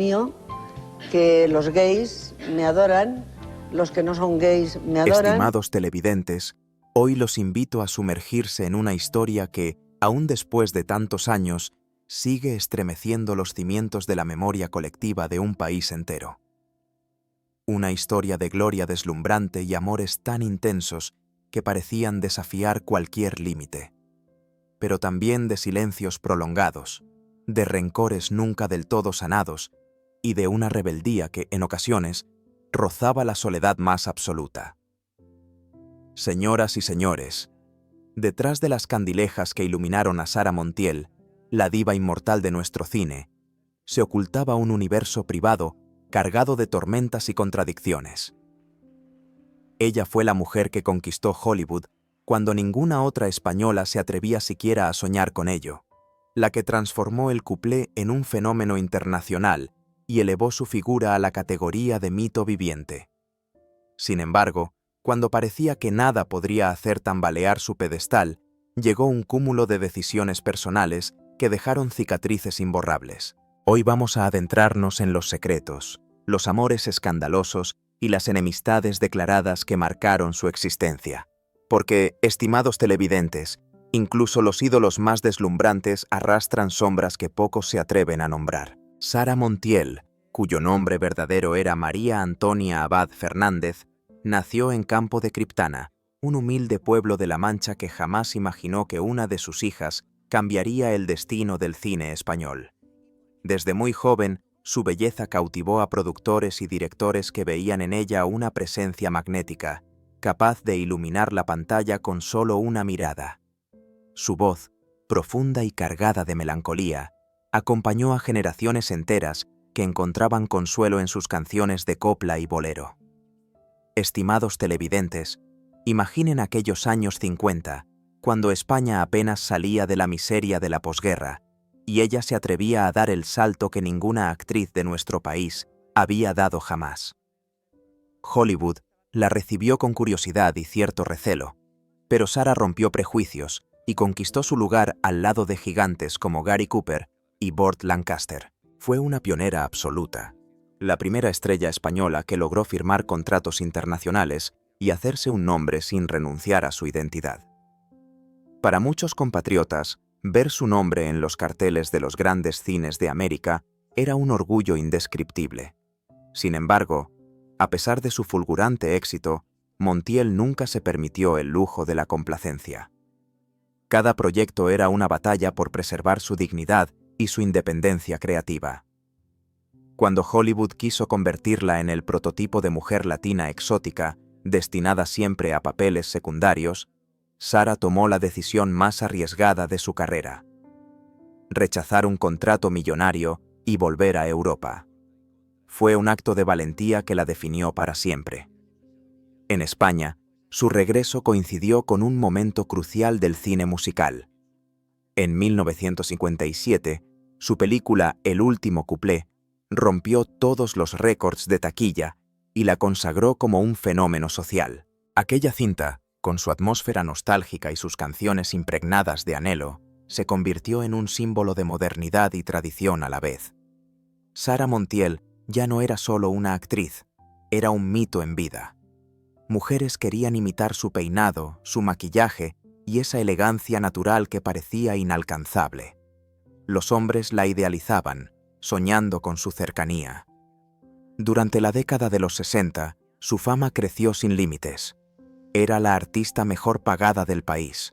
mío que los gays me adoran, los que no son gays me adoran. Estimados televidentes, hoy los invito a sumergirse en una historia que, aún después de tantos años, sigue estremeciendo los cimientos de la memoria colectiva de un país entero. Una historia de gloria deslumbrante y amores tan intensos que parecían desafiar cualquier límite, pero también de silencios prolongados, de rencores nunca del todo sanados y de una rebeldía que, en ocasiones, rozaba la soledad más absoluta. Señoras y señores, detrás de las candilejas que iluminaron a Sara Montiel, la diva inmortal de nuestro cine, se ocultaba un universo privado cargado de tormentas y contradicciones. Ella fue la mujer que conquistó Hollywood cuando ninguna otra española se atrevía siquiera a soñar con ello, la que transformó el cuplé en un fenómeno internacional y elevó su figura a la categoría de mito viviente. Sin embargo, cuando parecía que nada podría hacer tambalear su pedestal, llegó un cúmulo de decisiones personales que dejaron cicatrices imborrables. Hoy vamos a adentrarnos en los secretos, los amores escandalosos y las enemistades declaradas que marcaron su existencia. Porque, estimados televidentes, incluso los ídolos más deslumbrantes arrastran sombras que pocos se atreven a nombrar. Sara Montiel, cuyo nombre verdadero era María Antonia Abad Fernández, nació en Campo de Criptana, un humilde pueblo de La Mancha que jamás imaginó que una de sus hijas cambiaría el destino del cine español. Desde muy joven, su belleza cautivó a productores y directores que veían en ella una presencia magnética, capaz de iluminar la pantalla con solo una mirada. Su voz, profunda y cargada de melancolía, acompañó a generaciones enteras que encontraban consuelo en sus canciones de copla y bolero. Estimados televidentes, imaginen aquellos años 50, cuando España apenas salía de la miseria de la posguerra, y ella se atrevía a dar el salto que ninguna actriz de nuestro país había dado jamás. Hollywood la recibió con curiosidad y cierto recelo, pero Sara rompió prejuicios y conquistó su lugar al lado de gigantes como Gary Cooper y Burt Lancaster. Fue una pionera absoluta, la primera estrella española que logró firmar contratos internacionales y hacerse un nombre sin renunciar a su identidad. Para muchos compatriotas, ver su nombre en los carteles de los grandes cines de América era un orgullo indescriptible. Sin embargo, a pesar de su fulgurante éxito, Montiel nunca se permitió el lujo de la complacencia. Cada proyecto era una batalla por preservar su dignidad y su independencia creativa. Cuando Hollywood quiso convertirla en el prototipo de mujer latina exótica, destinada siempre a papeles secundarios, Sara tomó la decisión más arriesgada de su carrera: rechazar un contrato millonario y volver a Europa. Fue un acto de valentía que la definió para siempre. En España, su regreso coincidió con un momento crucial del cine musical. En 1957, su película El último cuplé rompió todos los récords de taquilla y la consagró como un fenómeno social. Aquella cinta, con su atmósfera nostálgica y sus canciones impregnadas de anhelo, se convirtió en un símbolo de modernidad y tradición a la vez. Sara Montiel ya no era solo una actriz, era un mito en vida. Mujeres querían imitar su peinado, su maquillaje y esa elegancia natural que parecía inalcanzable. Los hombres la idealizaban, soñando con su cercanía. Durante la década de los 60, su fama creció sin límites. Era la artista mejor pagada del país,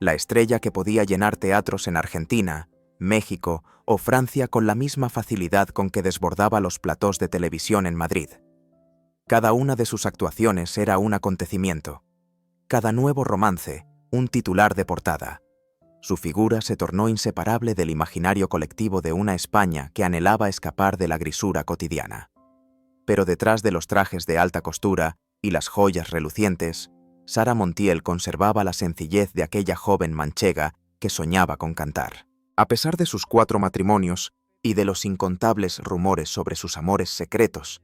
la estrella que podía llenar teatros en Argentina, México o Francia con la misma facilidad con que desbordaba los platós de televisión en Madrid. Cada una de sus actuaciones era un acontecimiento, cada nuevo romance, un titular de portada. Su figura se tornó inseparable del imaginario colectivo de una España que anhelaba escapar de la grisura cotidiana. Pero detrás de los trajes de alta costura y las joyas relucientes, Sara Montiel conservaba la sencillez de aquella joven manchega que soñaba con cantar. A pesar de sus 4 matrimonios y de los incontables rumores sobre sus amores secretos,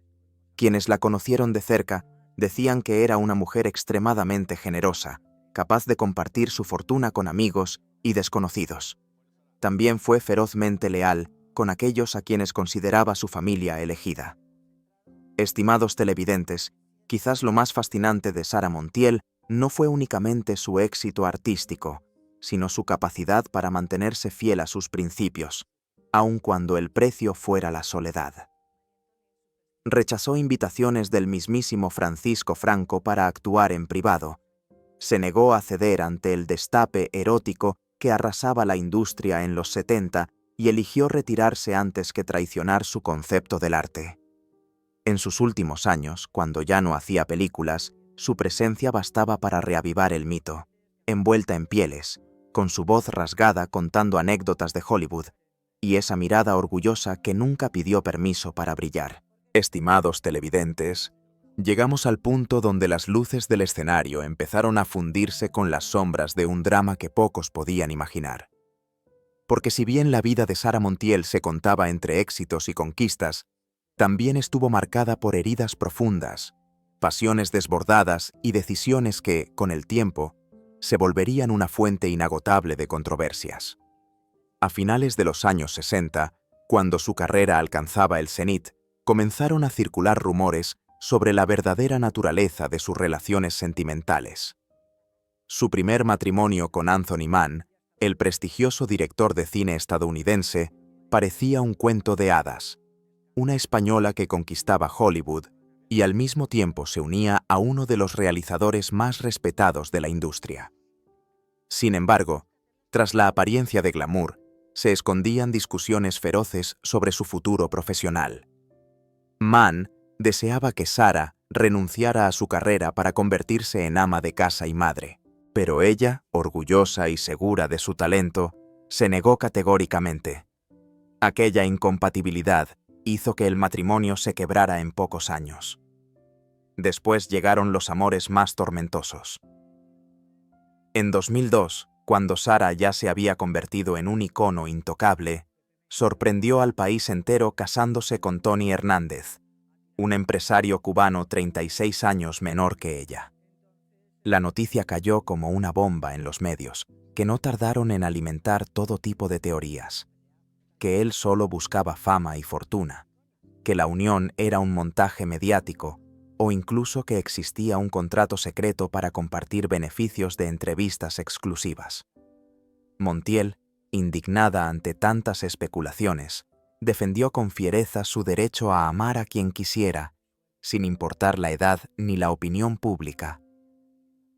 quienes la conocieron de cerca decían que era una mujer extremadamente generosa, capaz de compartir su fortuna con amigos y desconocidos. También fue ferozmente leal, con aquellos a quienes consideraba su familia elegida. Estimados televidentes, quizás lo más fascinante de Sara Montiel no fue únicamente su éxito artístico, sino su capacidad para mantenerse fiel a sus principios, aun cuando el precio fuera la soledad. Rechazó invitaciones del mismísimo Francisco Franco para actuar en privado. Se negó a ceder ante el destape erótico que arrasaba la industria en los 70 y eligió retirarse antes que traicionar su concepto del arte. En sus últimos años, cuando ya no hacía películas, su presencia bastaba para reavivar el mito, envuelta en pieles, con su voz rasgada contando anécdotas de Hollywood, y esa mirada orgullosa que nunca pidió permiso para brillar. Estimados televidentes, llegamos al punto donde las luces del escenario empezaron a fundirse con las sombras de un drama que pocos podían imaginar. Porque si bien la vida de Sara Montiel se contaba entre éxitos y conquistas, también estuvo marcada por heridas profundas, pasiones desbordadas y decisiones que, con el tiempo, se volverían una fuente inagotable de controversias. A finales de los años 60, cuando su carrera alcanzaba el cenit, comenzaron a circular rumores sobre la verdadera naturaleza de sus relaciones sentimentales. Su primer matrimonio con Anthony Mann, el prestigioso director de cine estadounidense, parecía un cuento de hadas, una española que conquistaba Hollywood y al mismo tiempo se unía a uno de los realizadores más respetados de la industria. Sin embargo, tras la apariencia de glamour, se escondían discusiones feroces sobre su futuro profesional. Mann deseaba que Sara renunciara a su carrera para convertirse en ama de casa y madre, pero ella, orgullosa y segura de su talento, se negó categóricamente. Aquella incompatibilidad hizo que el matrimonio se quebrara en pocos años. Después llegaron los amores más tormentosos. En 2002, cuando Sara ya se había convertido en un icono intocable, sorprendió al país entero casándose con Tony Hernández, un empresario cubano 36 años menor que ella. La noticia cayó como una bomba en los medios, que no tardaron en alimentar todo tipo de teorías. Que él solo buscaba fama y fortuna, que la unión era un montaje mediático, o incluso que existía un contrato secreto para compartir beneficios de entrevistas exclusivas. Montiel, indignada ante tantas especulaciones, defendió con fiereza su derecho a amar a quien quisiera, sin importar la edad ni la opinión pública.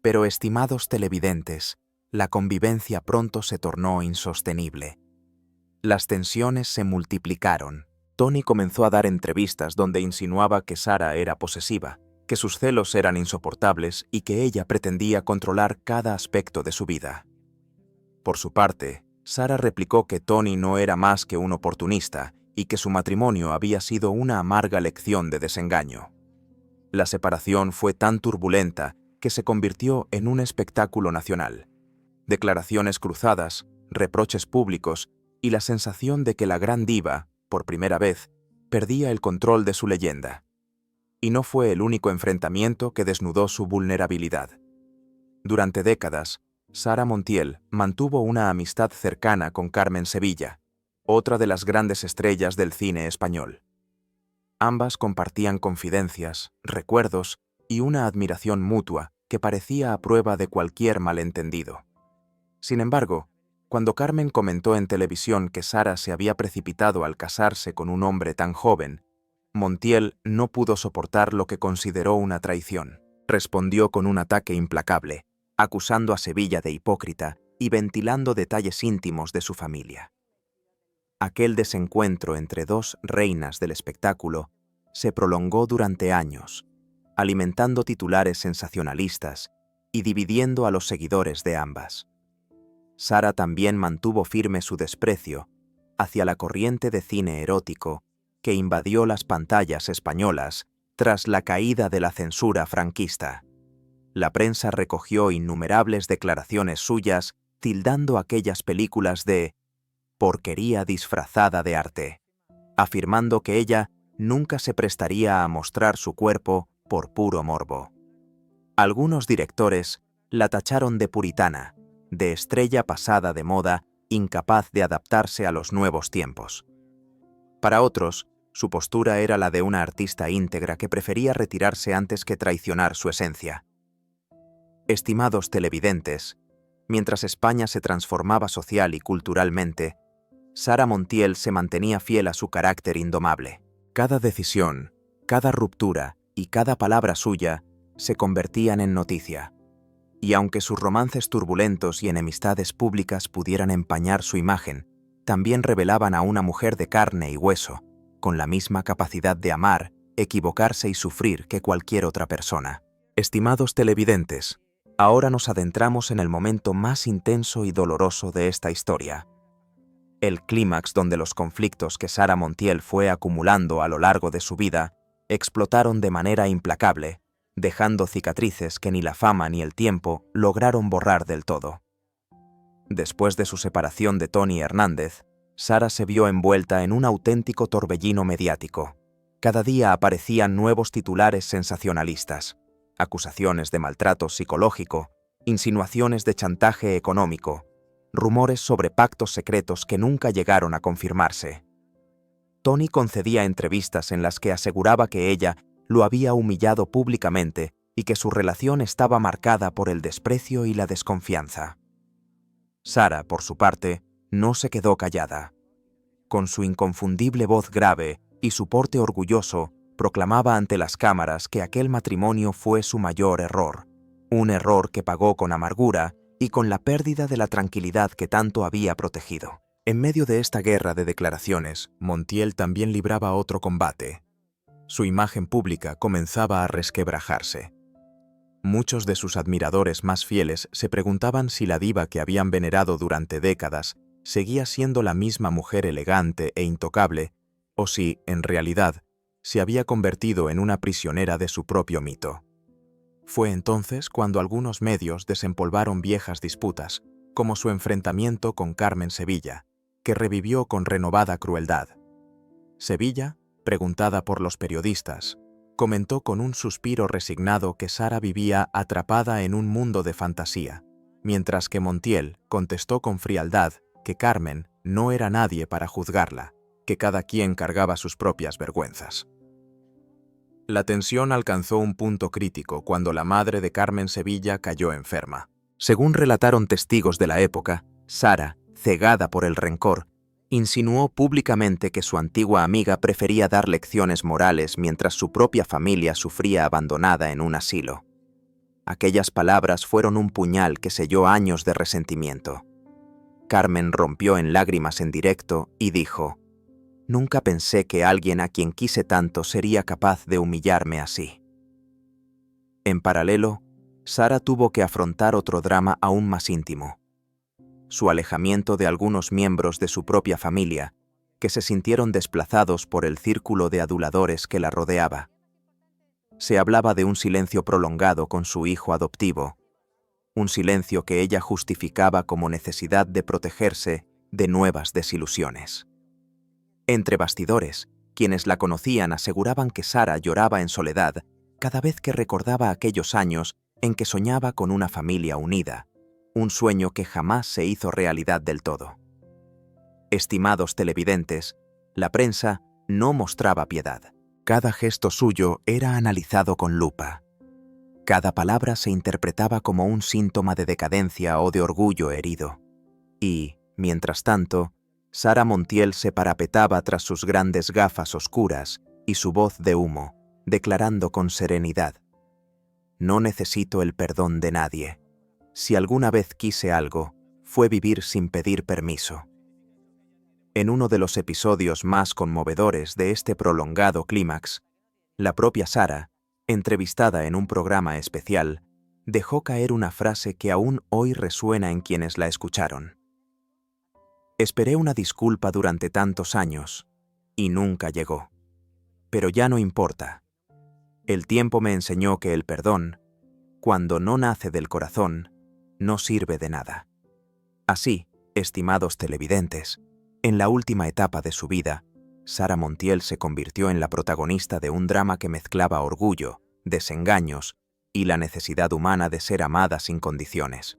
Pero, estimados televidentes, la convivencia pronto se tornó insostenible. Las tensiones se multiplicaron. Tony comenzó a dar entrevistas donde insinuaba que Sara era posesiva, que sus celos eran insoportables y que ella pretendía controlar cada aspecto de su vida. Por su parte, Sara replicó que Tony no era más que un oportunista y que su matrimonio había sido una amarga lección de desengaño. La separación fue tan turbulenta que se convirtió en un espectáculo nacional. Declaraciones cruzadas, reproches públicos y la sensación de que la gran diva, por primera vez, perdía el control de su leyenda. Y no fue el único enfrentamiento que desnudó su vulnerabilidad. Durante décadas, Sara Montiel mantuvo una amistad cercana con Carmen Sevilla, otra de las grandes estrellas del cine español. Ambas compartían confidencias, recuerdos y una admiración mutua que parecía a prueba de cualquier malentendido. Sin embargo, cuando Carmen comentó en televisión que Sara se había precipitado al casarse con un hombre tan joven, Montiel no pudo soportar lo que consideró una traición. Respondió con un ataque implacable, acusando a Sevilla de hipócrita y ventilando detalles íntimos de su familia. Aquel desencuentro entre dos reinas del espectáculo se prolongó durante años, alimentando titulares sensacionalistas y dividiendo a los seguidores de ambas. Sara también mantuvo firme su desprecio hacia la corriente de cine erótico que invadió las pantallas españolas tras la caída de la censura franquista. La prensa recogió innumerables declaraciones suyas tildando aquellas películas de porquería disfrazada de arte, afirmando que ella nunca se prestaría a mostrar su cuerpo por puro morbo. Algunos directores la tacharon de puritana, de estrella pasada de moda, incapaz de adaptarse a los nuevos tiempos. Para otros, su postura era la de una artista íntegra que prefería retirarse antes que traicionar su esencia. Estimados televidentes, mientras España se transformaba social y culturalmente, Sara Montiel se mantenía fiel a su carácter indomable. Cada decisión, cada ruptura y cada palabra suya se convertían en noticia. Y aunque sus romances turbulentos y enemistades públicas pudieran empañar su imagen, también revelaban a una mujer de carne y hueso, con la misma capacidad de amar, equivocarse y sufrir que cualquier otra persona. Estimados televidentes, ahora nos adentramos en el momento más intenso y doloroso de esta historia. El clímax donde los conflictos que Sara Montiel fue acumulando a lo largo de su vida explotaron de manera implacable, dejando cicatrices que ni la fama ni el tiempo lograron borrar del todo. Después de su separación de Tony Hernández, Sara se vio envuelta en un auténtico torbellino mediático. Cada día aparecían nuevos titulares sensacionalistas, acusaciones de maltrato psicológico, insinuaciones de chantaje económico, rumores sobre pactos secretos que nunca llegaron a confirmarse. Tony concedía entrevistas en las que aseguraba que ella lo había humillado públicamente y que su relación estaba marcada por el desprecio y la desconfianza. Sara, por su parte, no se quedó callada. Con su inconfundible voz grave y su porte orgulloso, proclamaba ante las cámaras que aquel matrimonio fue su mayor error, un error que pagó con amargura y con la pérdida de la tranquilidad que tanto había protegido. En medio de esta guerra de declaraciones, Montiel también libraba otro combate. Su imagen pública comenzaba a resquebrajarse. Muchos de sus admiradores más fieles se preguntaban si la diva que habían venerado durante décadas seguía siendo la misma mujer elegante e intocable, o si, en realidad, se había convertido en una prisionera de su propio mito. Fue entonces cuando algunos medios desempolvaron viejas disputas, como su enfrentamiento con Carmen Sevilla, que revivió con renovada crueldad. Sevilla, preguntada por los periodistas, comentó con un suspiro resignado que Sara vivía atrapada en un mundo de fantasía, mientras que Montiel contestó con frialdad que Carmen no era nadie para juzgarla, que cada quien cargaba sus propias vergüenzas. La tensión alcanzó un punto crítico cuando la madre de Carmen Sevilla cayó enferma. Según relataron testigos de la época, Sara, cegada por el rencor, insinuó públicamente que su antigua amiga prefería dar lecciones morales mientras su propia familia sufría abandonada en un asilo. Aquellas palabras fueron un puñal que selló años de resentimiento. Carmen rompió en lágrimas en directo y dijo: «Nunca pensé que alguien a quien quise tanto sería capaz de humillarme así». En paralelo, Sara tuvo que afrontar otro drama aún más íntimo: su alejamiento de algunos miembros de su propia familia, que se sintieron desplazados por el círculo de aduladores que la rodeaba. Se hablaba de un silencio prolongado con su hijo adoptivo, un silencio que ella justificaba como necesidad de protegerse de nuevas desilusiones. Entre bastidores, quienes la conocían aseguraban que Sara lloraba en soledad cada vez que recordaba aquellos años en que soñaba con una familia unida, un sueño que jamás se hizo realidad del todo. Estimados televidentes, la prensa no mostraba piedad. Cada gesto suyo era analizado con lupa. Cada palabra se interpretaba como un síntoma de decadencia o de orgullo herido. Y, mientras tanto, Sara Montiel se parapetaba tras sus grandes gafas oscuras y su voz de humo, declarando con serenidad: «No necesito el perdón de nadie. Si alguna vez quise algo, fue vivir sin pedir permiso». En uno de los episodios más conmovedores de este prolongado clímax, la propia Sara, entrevistada en un programa especial, dejó caer una frase que aún hoy resuena en quienes la escucharon. «Esperé una disculpa durante tantos años, y nunca llegó. Pero ya no importa. El tiempo me enseñó que el perdón, cuando no nace del corazón, no sirve de nada». Así, estimados televidentes, en la última etapa de su vida, Sara Montiel se convirtió en la protagonista de un drama que mezclaba orgullo, desengaños y la necesidad humana de ser amada sin condiciones.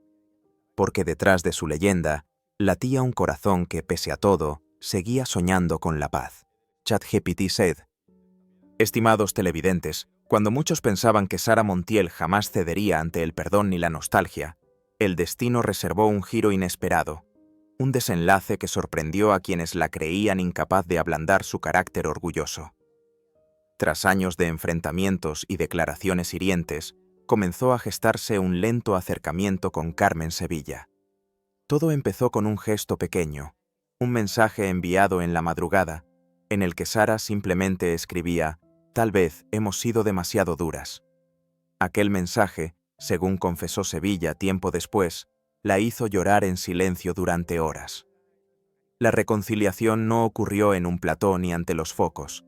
Porque detrás de su leyenda latía un corazón que, pese a todo, seguía soñando con la paz. ChatGPT said. Estimados televidentes, cuando muchos pensaban que Sara Montiel jamás cedería ante el perdón ni la nostalgia, el destino reservó un giro inesperado, un desenlace que sorprendió a quienes la creían incapaz de ablandar su carácter orgulloso. Tras años de enfrentamientos y declaraciones hirientes, comenzó a gestarse un lento acercamiento con Carmen Sevilla. Todo empezó con un gesto pequeño, un mensaje enviado en la madrugada, en el que Sara simplemente escribía: «Tal vez hemos sido demasiado duras». Aquel mensaje, según confesó Sevilla tiempo después, la hizo llorar en silencio durante horas. La reconciliación no ocurrió en un plató ni ante los focos.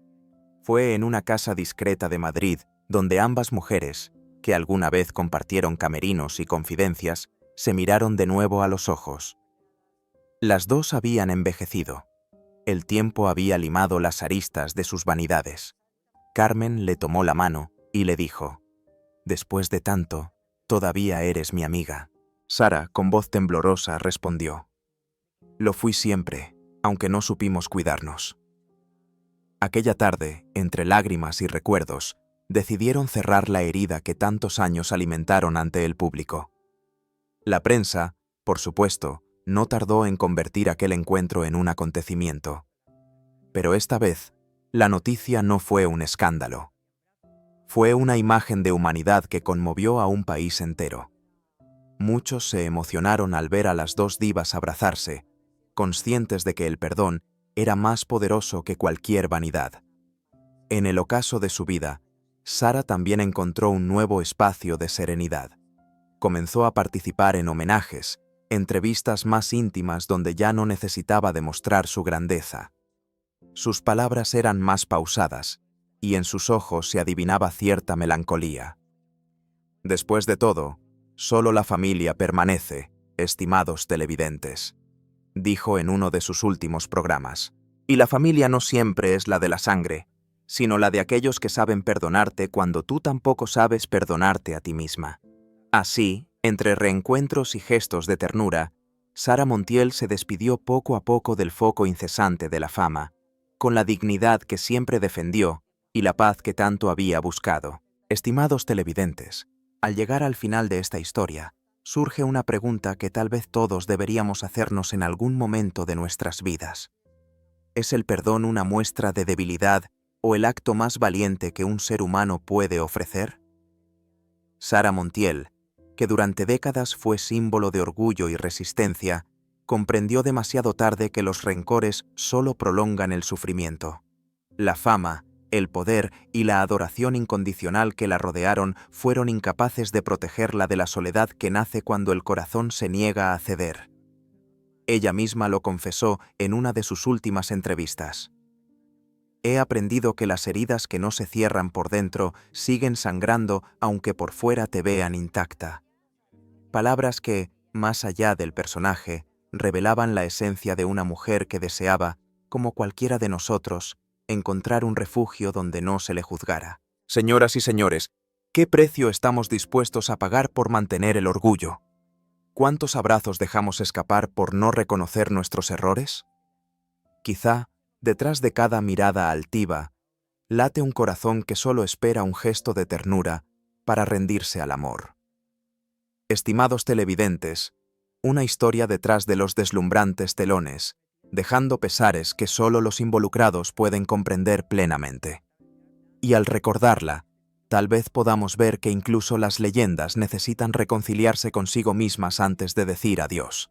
Fue en una casa discreta de Madrid, donde ambas mujeres, que alguna vez compartieron camerinos y confidencias, se miraron de nuevo a los ojos. Las dos habían envejecido. El tiempo había limado las aristas de sus vanidades. Carmen le tomó la mano y le dijo: «Después de tanto, todavía eres mi amiga». Sara, con voz temblorosa, respondió: «Lo fui siempre, aunque no supimos cuidarnos». Aquella tarde, entre lágrimas y recuerdos, decidieron cerrar la herida que tantos años alimentaron ante el público. La prensa, por supuesto, no tardó en convertir aquel encuentro en un acontecimiento. Pero esta vez, la noticia no fue un escándalo. Fue una imagen de humanidad que conmovió a un país entero. Muchos se emocionaron al ver a las dos divas abrazarse, conscientes de que el perdón era más poderoso que cualquier vanidad. En el ocaso de su vida, Sara también encontró un nuevo espacio de serenidad. Comenzó a participar en homenajes, entrevistas más íntimas donde ya no necesitaba demostrar su grandeza. Sus palabras eran más pausadas, y en sus ojos se adivinaba cierta melancolía. Después de todo, solo la familia permanece, estimados televidentes, dijo en uno de sus últimos programas. Y la familia no siempre es la de la sangre, sino la de aquellos que saben perdonarte cuando tú tampoco sabes perdonarte a ti misma. Así, entre reencuentros y gestos de ternura, Sara Montiel se despidió poco a poco del foco incesante de la fama, con la dignidad que siempre defendió y la paz que tanto había buscado. Estimados televidentes, al llegar al final de esta historia, surge una pregunta que tal vez todos deberíamos hacernos en algún momento de nuestras vidas. ¿Es el perdón una muestra de debilidad o el acto más valiente que un ser humano puede ofrecer? Sara Montiel, que durante décadas fue símbolo de orgullo y resistencia, comprendió demasiado tarde que los rencores solo prolongan el sufrimiento. La fama, el poder y la adoración incondicional que la rodearon fueron incapaces de protegerla de la soledad que nace cuando el corazón se niega a ceder. Ella misma lo confesó en una de sus últimas entrevistas. «He aprendido que las heridas que no se cierran por dentro siguen sangrando aunque por fuera te vean intacta». Palabras que, más allá del personaje, revelaban la esencia de una mujer que deseaba, como cualquiera de nosotros, encontrar un refugio donde no se le juzgara. Señoras y señores, ¿qué precio estamos dispuestos a pagar por mantener el orgullo? ¿Cuántos abrazos dejamos escapar por no reconocer nuestros errores? Quizá, detrás de cada mirada altiva, late un corazón que solo espera un gesto de ternura para rendirse al amor. Estimados televidentes, una historia detrás de los deslumbrantes telones, dejando pesares que solo los involucrados pueden comprender plenamente. Y al recordarla, tal vez podamos ver que incluso las leyendas necesitan reconciliarse consigo mismas antes de decir adiós.